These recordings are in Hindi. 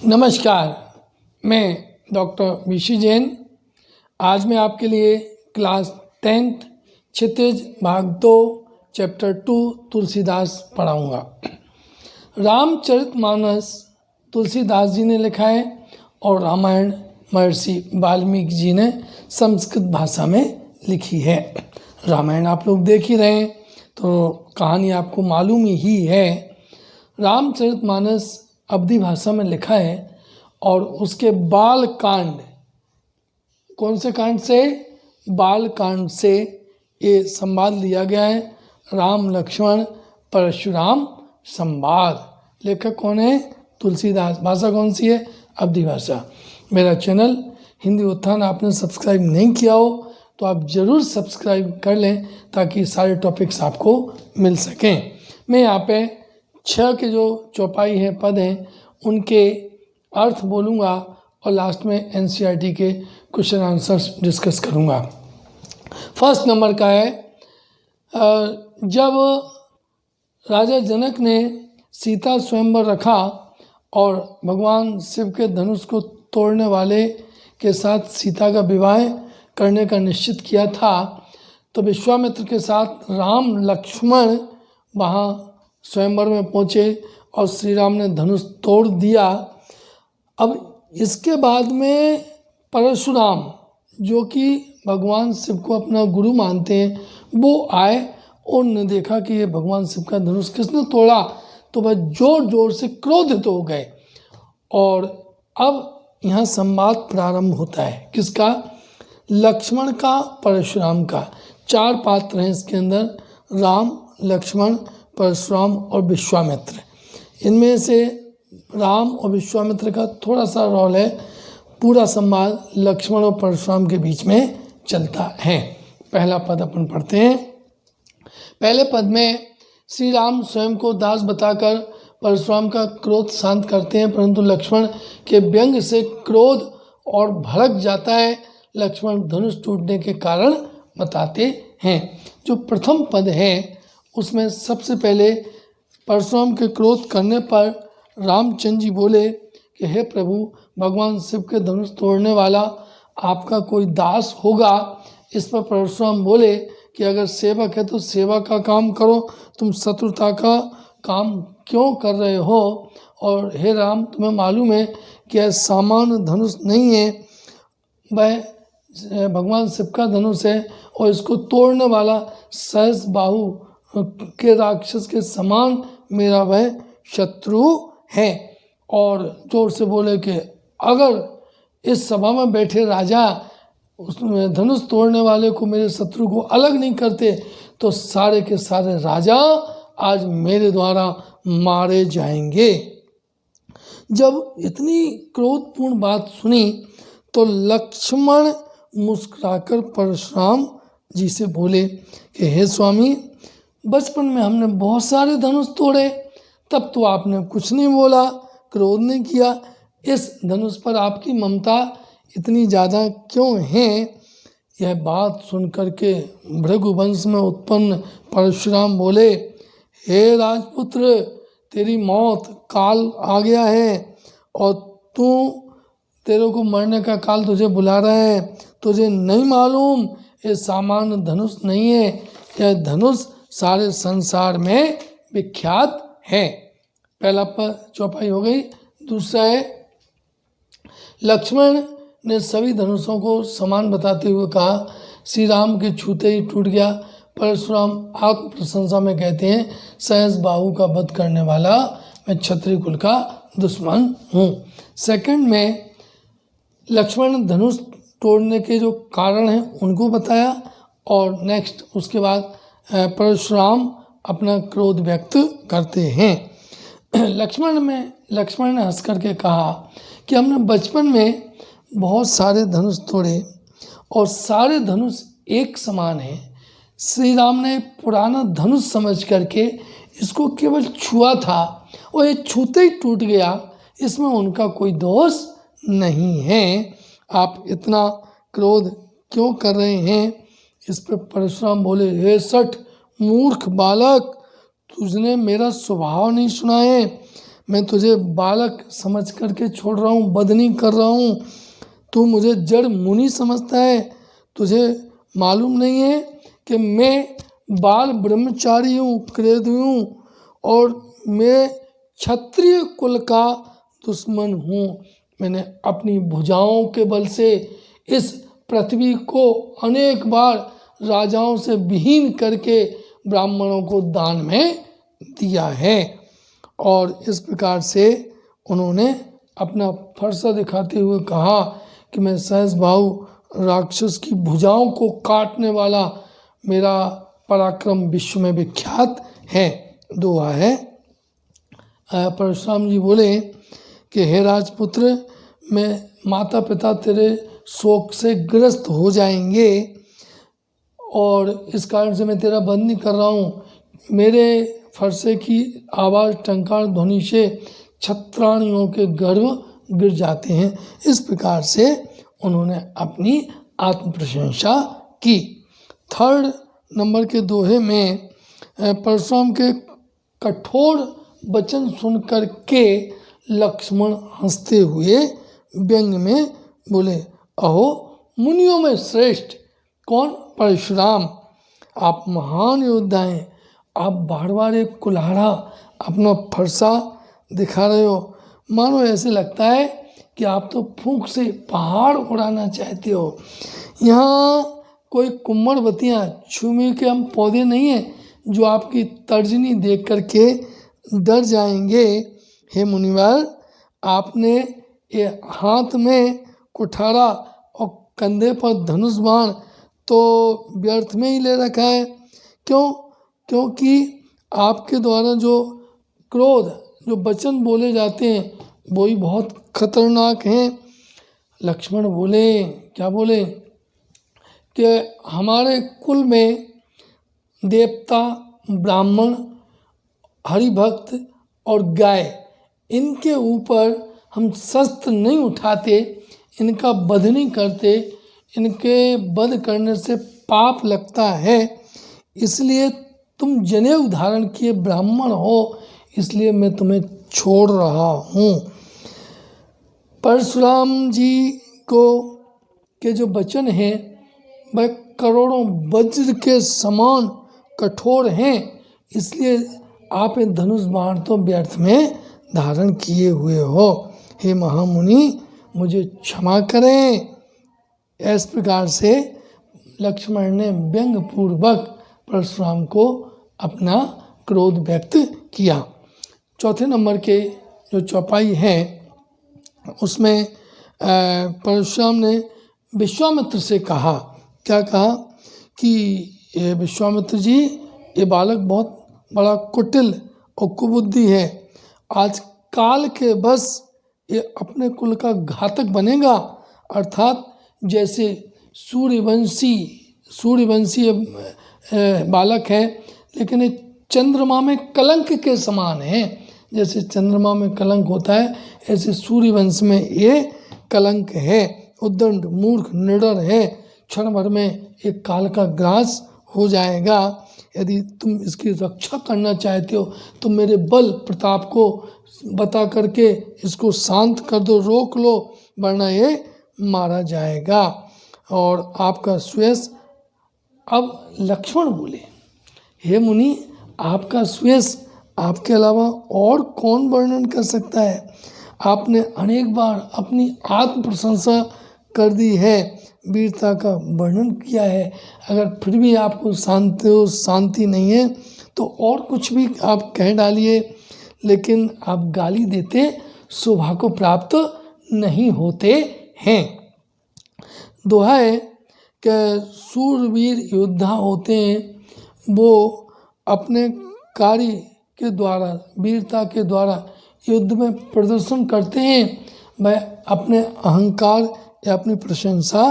नमस्कार, मैं डॉक्टर विशी जैन। आज मैं आपके लिए क्लास 10th क्षितिज भाग 2 चैप्टर 2 तुलसीदास पढ़ाऊँगा। रामचरितमानस तुलसीदास जी ने लिखा है और रामायण महर्षि वाल्मीकि जी ने संस्कृत भाषा में लिखी है। रामायण आप लोग देख ही रहे हैं तो कहानी आपको मालूम ही है। रामचरितमानस अवधी भाषा में लिखा है और उसके बाल कांड, कौन से कांड से? बाल कांड से ये संवाद लिया गया है। राम लक्ष्मण परशुराम संवाद। लेखक कौन है? तुलसीदास। भाषा कौन सी है? अवधी भाषा। मेरा चैनल हिंदी उत्थान आपने सब्सक्राइब नहीं किया हो तो आप ज़रूर सब्सक्राइब कर लें ताकि सारे टॉपिक्स आपको मिल सकें। मैं यहाँ पे 6 के जो चौपाई है पद हैं उनके अर्थ बोलूँगा और लास्ट में एनसीईआरटी के क्वेश्चन आंसर्स डिस्कस करूँगा। फर्स्ट नंबर का है, जब राजा जनक ने सीता स्वयंवर रखा और भगवान शिव के धनुष को तोड़ने वाले के साथ सीता का विवाह करने का निश्चित किया था तो विश्वामित्र के साथ राम लक्ष्मण वहाँ स्वयंवर में पहुँचे और श्री राम ने धनुष तोड़ दिया। अब इसके बाद में परशुराम जो कि भगवान शिव को अपना गुरु मानते हैं वो आए और उन्होंने देखा कि ये भगवान शिव का धनुष किसने तोड़ा तो वह जोर जोर से क्रोधित हो गए। और अब यहाँ संवाद प्रारंभ होता है। किसका? लक्ष्मण का, परशुराम का। 4 पात्र हैं इसके अंदर, राम, लक्ष्मण, परशुराम और विश्वामित्र। इनमें से राम और विश्वामित्र का थोड़ा सा रोल है। पूरा संवाद लक्ष्मण और परशुराम के बीच में चलता है। पहला पद अपन पढ़ते हैं। पहले पद में श्री राम स्वयं को दास बताकर परशुराम का क्रोध शांत करते हैं, परंतु लक्ष्मण के व्यंग से क्रोध और भड़क जाता है। लक्ष्मण धनुष टूटने के कारण बताते हैं। जो प्रथम पद है उसमें सबसे पहले परशुराम के क्रोध करने पर रामचंद्र जी बोले कि हे प्रभु, भगवान शिव के धनुष तोड़ने वाला आपका कोई दास होगा। इस पर परशुराम बोले कि अगर सेवक है तो सेवा का काम करो, तुम शत्रुता का काम क्यों कर रहे हो? और हे राम, तुम्हें मालूम है कि यह सामान्य धनुष नहीं है, वह भगवान शिव का धनुष है और इसको तोड़ने वाला सहस बाहु के राक्षस के समान मेरा वह शत्रु है। और जोर से बोले कि अगर इस सभा में बैठे राजा उसमें धनुष तोड़ने वाले को, मेरे शत्रु को अलग नहीं करते तो सारे के सारे राजा आज मेरे द्वारा मारे जाएंगे। जब इतनी क्रोधपूर्ण बात सुनी तो लक्ष्मण मुस्कुराकर परशुराम जी से बोले कि हे स्वामी, बचपन में हमने बहुत सारे धनुष तोड़े, तब तो आपने कुछ नहीं बोला, क्रोध नहीं किया। इस धनुष पर आपकी ममता इतनी ज़्यादा क्यों है? यह बात सुनकर के भृगुवंश में उत्पन्न परशुराम बोले, हे राजपुत्र, तेरी मौत काल आ गया है और तेरे को मरने का काल तुझे बुला रहा है। तुझे नहीं मालूम ये सामान्य धनुष नहीं है, यह धनुष सारे संसार में विख्यात है। पहला चौपाई हो गई। दूसरा है, लक्ष्मण ने सभी धनुषों को समान बताते हुए कहा, श्री राम के छूते ही टूट गया। परशुराम आत्म प्रशंसा में कहते हैं, सहस बाहु का वध करने वाला मैं क्षत्रिय कुल का दुश्मन हूँ। सेकंड में लक्ष्मण ने धनुष तोड़ने के जो कारण हैं उनको बताया और नेक्स्ट उसके बाद परशुराम अपना क्रोध व्यक्त करते हैं। लक्ष्मण ने हंस करके कहा कि हमने बचपन में बहुत सारे धनुष तोड़े और सारे धनुष एक समान हैं। श्री राम ने पुराना धनुष समझ करके इसको केवल छुआ था और ये छूते ही टूट गया, इसमें उनका कोई दोष नहीं है। आप इतना क्रोध क्यों कर रहे हैं? इस पर परशुराम बोले, हे सठ मूर्ख बालक, तुझने मेरा स्वभाव नहीं सुना है। मैं तुझे बालक समझ करके छोड़ रहा हूँ, वध नहीं कर रहा हूँ। तू मुझे जड़ मुनि समझता है। तुझे मालूम नहीं है कि मैं बाल ब्रह्मचारी हूँ, क्रोधी हूँ और मैं क्षत्रिय कुल का दुश्मन हूँ। मैंने अपनी भुजाओं के बल से इस पृथ्वी को अनेक बार राजाओं से विहीन करके ब्राह्मणों को दान में दिया है। और इस प्रकार से उन्होंने अपना फरसा दिखाते हुए कहा कि मैं सहज भाव राक्षस की भुजाओं को काटने वाला मेरा पराक्रम विश्व में विख्यात है। दोहा है। परशुराम जी बोले कि हे राजपुत्र, मैं माता पिता तेरे शोक से ग्रस्त हो जाएंगे और इस कारण से मैं तेरा वध नहीं कर रहा हूँ। मेरे फरसे की आवाज़ टंकार ध्वनि से छत्राणियों के गर्भ गिर जाते हैं। इस प्रकार से उन्होंने अपनी आत्म प्रशंसा की। थर्ड नंबर के दोहे में परशुराम के कठोर वचन सुनकर के लक्ष्मण हंसते हुए व्यंग में बोले, अहो मुनियों में श्रेष्ठ कौन? परशुराम, आप महान योद्धा हैं। आप बार बार एक कुल्हाड़ा अपना फरसा दिखा रहे हो, मानो ऐसे लगता है कि आप तो फूंक से पहाड़ उड़ाना चाहते हो। यहाँ कोई कुम्मड़बत्तियाँ छुमी के हम पौधे नहीं हैं जो आपकी तर्जनी देख करके डर जाएंगे। हे मुनिवर, आपने ये हाथ में कुठारा और कंधे पर धनुष बाण तो व्यर्थ में ही ले रखा है। क्यों? क्योंकि आपके द्वारा जो क्रोध, जो वचन बोले जाते हैं वो ही बहुत खतरनाक हैं। लक्ष्मण बोले, क्या बोले कि हमारे कुल में देवता, ब्राह्मण, हरिभक्त और गाय, इनके ऊपर हम शस्त्र नहीं उठाते, इनका वध नहीं करते। इनके वध करने से पाप लगता है। इसलिए तुम जनेऊ धारण किए ब्राह्मण हो, इसलिए मैं तुम्हें छोड़ रहा हूँ। परशुराम जी को के जो वचन हैं वह करोड़ों वज्र के समान कठोर हैं। इसलिए आप ये धनुष बाण तो व्यर्थ में धारण किए हुए हो। हे महामुनि, मुझे क्षमा करें। इस प्रकार से लक्ष्मण ने व्यंग्यपूर्वक परशुराम को अपना क्रोध व्यक्त किया। चौथे नंबर के जो चौपाई है उसमें परशुराम ने विश्वामित्र से कहा, क्या कहा कि ये विश्वामित्र जी, ये बालक बहुत बड़ा कुटिल और कुबुद्धि है। आज काल के बस ये अपने कुल का घातक बनेगा। अर्थात जैसे सूर्यवंशी बालक है, लेकिन ये चंद्रमा में कलंक के समान है। जैसे चंद्रमा में कलंक होता है, ऐसे सूर्यवंश में ये कलंक है। उद्दंड, मूर्ख, निडर है। क्षण भर में एक काल का ग्रास हो जाएगा। यदि तुम इसकी रक्षा करना चाहते हो तो मेरे बल प्रताप को बता करके इसको शांत कर दो, रोक लो, वरना ये मारा जाएगा। और आपका श्वेश। अब लक्ष्मण बोले, हे मुनि, आपका श्वेश आपके अलावा और कौन वर्णन कर सकता है? आपने अनेक बार अपनी आत्म प्रशंसा कर दी है, वीरता का वर्णन किया है। अगर फिर भी आपको शांति नहीं है तो और कुछ भी आप कह डालिए, लेकिन आप गाली देते शोभा को प्राप्त नहीं होते हैं। दोहा है कि सूरवीर योद्धा होते हैं, वो अपने कार्य के द्वारा, वीरता के द्वारा युद्ध में प्रदर्शन करते हैं। वह अपने अहंकार या अपनी प्रशंसा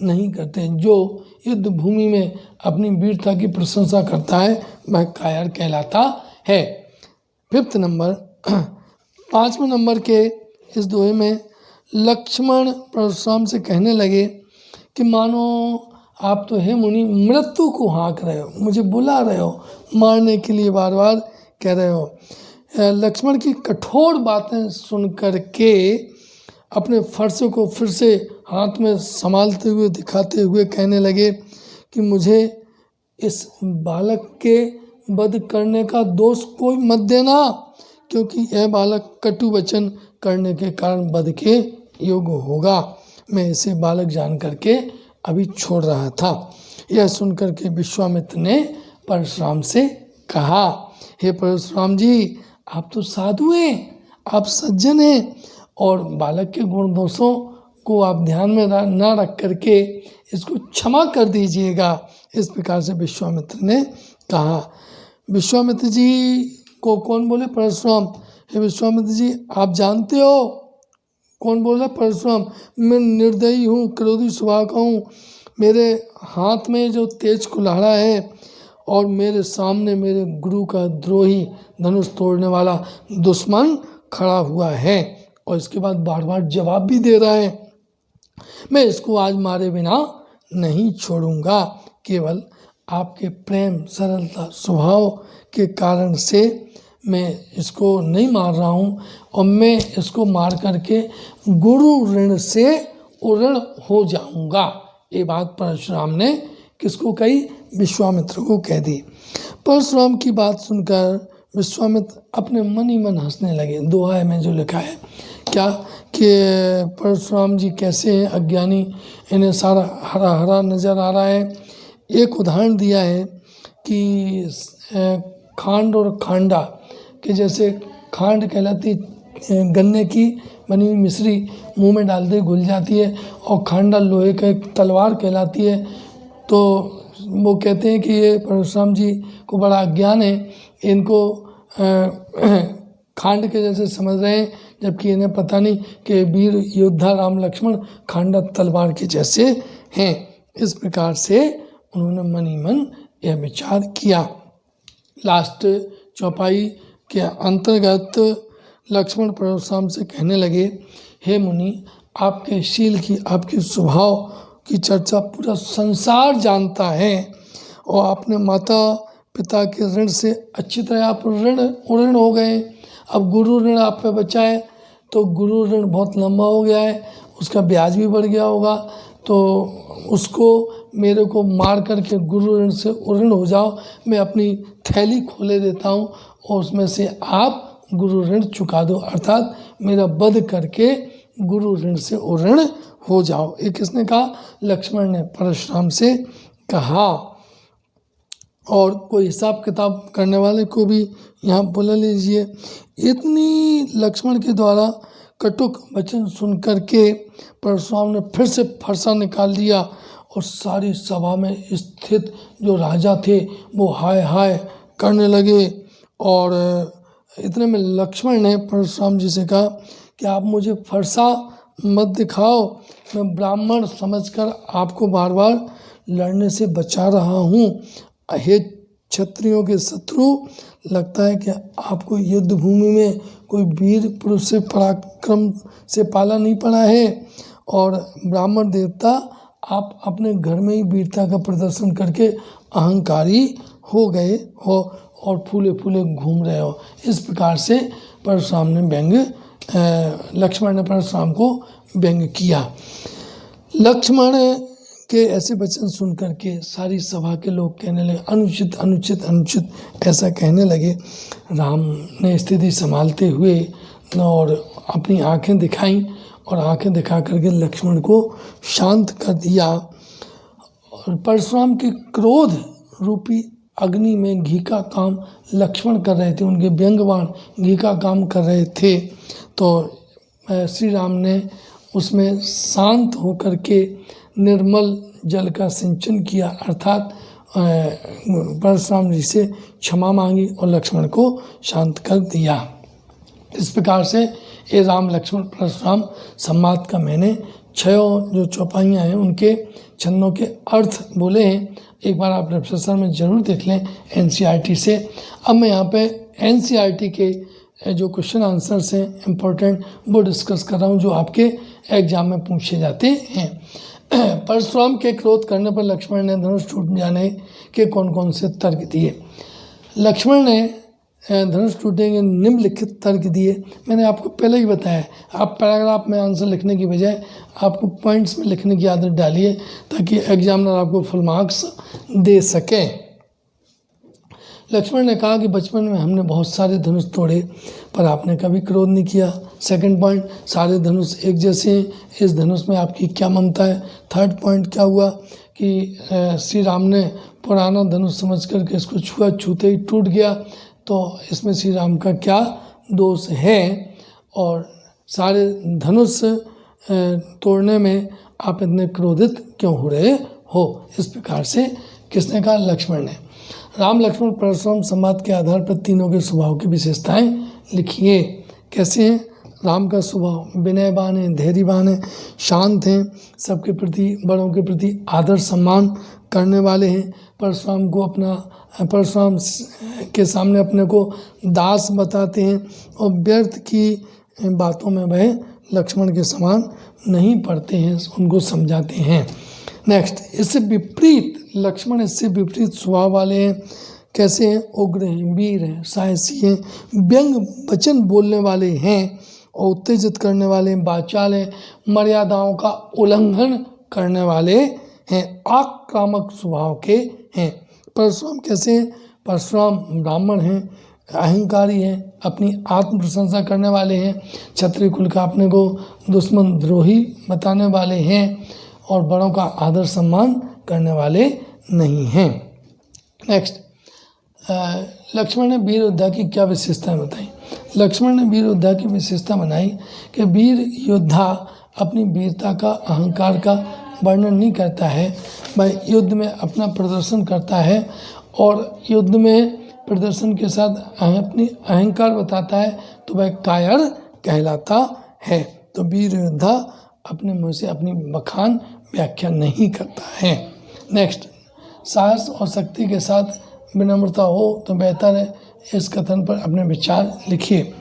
नहीं करते हैं। जो युद्ध भूमि में अपनी वीरता की प्रशंसा करता है वह कायर कहलाता है। फिफ्थ नंबर, 5वें नंबर के इस दोहे में लक्ष्मण परशुराम से कहने लगे कि मानो आप तो हे मुनि मृत्यु को हाँक रहे हो, मुझे बुला रहे हो, मारने के लिए बार बार कह रहे हो। लक्ष्मण की कठोर बातें सुन कर के अपने फर्श को फिर से हाथ में संभालते हुए दिखाते हुए कहने लगे कि मुझे इस बालक के वध करने का दोष कोई मत देना, क्योंकि यह बालक कटु वचन करने के कारण वध के योग्य होगा। मैं इसे बालक जान करके अभी छोड़ रहा था। यह सुनकर के विश्वामित्र ने परशुराम से कहा, हे परशुराम जी, आप तो साधु हैं, आप सज्जन हैं, और बालक के गुण दोषों को आप ध्यान में ना रख करके इसको क्षमा कर दीजिएगा। इस प्रकार से विश्वामित्र ने कहा। विश्वामित्र जी को कौन बोले? परशुराम। हे विश्वामित्र जी, आप जानते हो कौन बोला? परशुराम। मैं निर्दयी हूँ, क्रोधी स्वभाव का हूँ, मेरे हाथ में जो तेज कुल्हाड़ा है और मेरे सामने मेरे गुरु का द्रोही धनुष तोड़ने वाला दुश्मन खड़ा हुआ है, और इसके बाद बार बार जवाब भी दे रहा है। मैं इसको आज मारे बिना नहीं छोड़ूंगा। केवल आपके प्रेम, सरलता, स्वभाव के कारण से मैं इसको नहीं मार रहा हूँ, और मैं इसको मार करके गुरु ऋण से उऋण हो जाऊंगा। ये बात परशुराम ने किसको कही? विश्वामित्र को कह दी। परशुराम की बात सुनकर विश्वामित्र अपने मन ही मन हंसने लगे। दोहा में जो लिखा है क्या कि परशुराम जी कैसे हैं, अज्ञानी, इन्हें सारा हरा हरा नज़र आ रहा है। एक उदाहरण दिया है कि खांड और खांडा कि जैसे खांड कहलाती गन्ने की बनी हुई मिश्री मुंह में डालते घुल जाती है, और खांडा लोहे का एक तलवार कहलाती है। तो वो कहते हैं कि ये परशुराम जी को बड़ा अज्ञान है, इनको खांड के जैसे समझ रहे हैं, जबकि इन्हें पता नहीं कि वीर योद्धा राम लक्ष्मण खांडा तलवार के जैसे हैं। इस प्रकार से उन्होंने मन ही मन यह विचार किया। लास्ट चौपाई के अंतर्गत लक्ष्मण परशुराम से कहने लगे, हे मुनि, आपके शील की, आपके स्वभाव की चर्चा पूरा संसार जानता है, और आपने माता पिता के ऋण से अच्छी तरह आप ऋण हो गए। अब गुरु ऋण आप पे बचा है, तो गुरु ऋण बहुत लंबा हो गया है, उसका ब्याज भी बढ़ गया होगा, तो उसको मेरे को मार करके गुरु ऋण से उऋण हो जाओ। मैं अपनी थैली खोले देता हूँ और उसमें से आप गुरु ऋण चुका दो, अर्थात मेरा वध करके गुरु ऋण से उऋण हो जाओ। ये किसने कहा? लक्ष्मण ने परशुराम से कहा। और कोई हिसाब किताब करने वाले को भी यहाँ बुला लीजिए। इतनी लक्ष्मण के द्वारा कटुक वचन सुन करके परशुराम ने फिर से फरसा निकाल दिया, और सारी सभा में स्थित जो राजा थे वो हाय हाय करने लगे। और इतने में लक्ष्मण ने परशुराम जी से कहा कि आप मुझे फरसा मत दिखाओ, मैं ब्राह्मण समझकर आपको बार बार लड़ने से बचा रहा हूँ। हे क्षत्रियों के शत्रु, लगता है कि आपको युद्ध भूमि में कोई वीर पुरुष से पराक्रम से पाला नहीं पड़ा है, और ब्राह्मण देवता आप अपने घर में ही वीरता का प्रदर्शन करके अहंकारी हो गए हो और फूले फूले घूम रहे हो। इस प्रकार से परशुराम ने लक्ष्मण ने परशुराम को व्यंग किया। लक्ष्मण के ऐसे वचन सुन करके सारी सभा के लोग कहने लगे, अनुचित अनुचित अनुचित, ऐसा कहने लगे। राम ने स्थिति संभालते हुए और अपनी आंखें दिखाई, और आंखें दिखा करके लक्ष्मण को शांत कर दिया। और परशुराम के क्रोध रूपी अग्नि में घी का काम लक्ष्मण कर रहे थे, उनके व्यंग्यबाण घी का काम कर रहे थे। तो श्री राम ने उसमें शांत होकर के निर्मल जल का सिंचन किया, अर्थात परशुराम जी से क्षमा मांगी और लक्ष्मण को शांत कर दिया। इस प्रकार से ये राम लक्ष्मण परशुराम संवाद का मैंने 6 जो चौपाइयाँ हैं उनके छंदों के अर्थ बोले हैं। एक बार आप प्रोफेसर में ज़रूर देख लें NCERT से। अब मैं यहाँ पे NCERT के जो क्वेश्चन आंसर्स हैं इम्पोर्टेंट वो डिस्कस कर रहा हूँ, जो आपके एग्जाम में पूछे जाते हैं। परशुराम के क्रोध करने पर लक्ष्मण ने धनुष टूट जाने के कौन कौन से तर्क दिए। लक्ष्मण ने धनुष टूटेंगे निम्नलिखित तर्क दिए। मैंने आपको पहले ही बताया, आप पैराग्राफ में आंसर लिखने की बजाय आपको पॉइंट्स में लिखने की आदत डालिए ताकि एग्जामिनर आपको फुल मार्क्स दे सके। लक्ष्मण ने कहा कि बचपन में हमने बहुत सारे धनुष तोड़े पर आपने कभी क्रोध नहीं किया। सेकंड पॉइंट, सारे धनुष एक जैसे हैं, इस धनुष में आपकी क्या ममता है। थर्ड पॉइंट क्या हुआ कि श्री राम ने पुराना धनुष समझ करके इसको छुआ, छूते ही टूट गया, तो इसमें श्री राम का क्या दोष है। और सारे धनुष तोड़ने में आप इतने क्रोधित क्यों हो रहे हो, इस प्रकार से किसने कहा, लक्ष्मण ने। राम लक्ष्मण परशुराम संवाद के आधार पर तीनों के स्वभाव की विशेषताएं लिखिए। कैसे हैं? राम का स्वभाव विनयवान है, धैर्यवान है, शांत हैं, सबके प्रति, बड़ों के प्रति आदर सम्मान करने वाले हैं। परशुराम के सामने अपने को दास बताते हैं और व्यर्थ की बातों में वह लक्ष्मण के समान नहीं पड़ते हैं, उनको समझाते हैं। नेक्स्ट, इससे विपरीत लक्ष्मण इससे विपरीत स्वभाव वाले हैं। कैसे हैं? उग्र हैं, वीर हैं, साहसी हैं, व्यंग वचन बोलने वाले हैं और उत्तेजित करने वाले हैं, वाचाल हैं, मर्यादाओं का उल्लंघन करने वाले हैं, आक्रामक स्वभाव के हैं। परशुराम कैसे हैं? परशुराम ब्राह्मण हैं, अहंकारी हैं, अपनी आत्म प्रशंसा करने वाले हैं, क्षत्रिय कुल का अपने को दुश्मन द्रोही बताने वाले हैं और बड़ों का आदर सम्मान करने वाले नहीं हैं। नेक्स्ट, लक्ष्मण ने वीर योद्धा की क्या विशेषताएं बताई। लक्ष्मण ने वीर योद्धा की विशेषता बनाई कि वीर योद्धा अपनी वीरता का, अहंकार का वर्णन नहीं करता है, वह युद्ध में अपना प्रदर्शन करता है और युद्ध में प्रदर्शन के साथ अपनी अहंकार बताता है तो वह कायर कहलाता है। तो वीर योद्धा अपने मुँह से अपनी बखान व्याख्या नहीं करता है। नेक्स्ट, साहस और शक्ति के साथ विनम्रता हो तो बेहतर है। इस कथन पर अपने विचार लिखिए।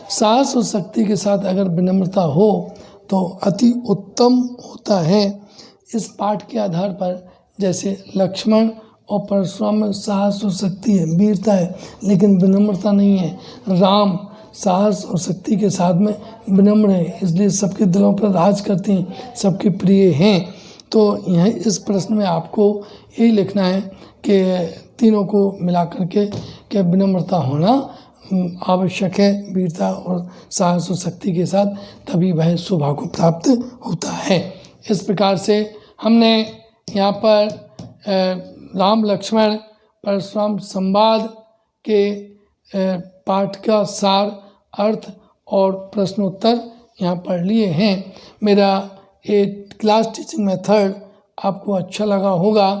साहस और शक्ति के साथ अगर विनम्रता हो तो अति उत्तम होता है। इस पाठ के आधार पर जैसे लक्ष्मण और परशुराम में साहस और शक्ति है, वीरता है, लेकिन विनम्रता नहीं है। राम साहस और शक्ति के साथ में विनम्र है, इसलिए सबके दिलों पर राज करते हैं, सबके प्रिय हैं। तो यह इस प्रश्न में आपको यही लिखना है कि तीनों को मिला करके कि विनम्रता होना आवश्यक है, वीरता और साहस और शक्ति के साथ, तभी वह शोभा को प्राप्त होता है। इस प्रकार से हमने यहाँ पर राम लक्ष्मण परशुराम संवाद के पाठ का सार, अर्थ और प्रश्नोत्तर यहाँ पढ़ लिए हैं। मेरा ये क्लास टीचिंग मेथड आपको अच्छा लगा होगा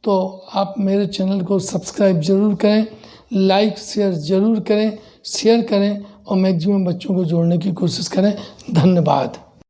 तो आप मेरे चैनल को सब्सक्राइब ज़रूर करें, लाइक शेयर ज़रूर करें, शेयर करें और मैक्सिमम बच्चों को जोड़ने की कोशिश करें। धन्यवाद।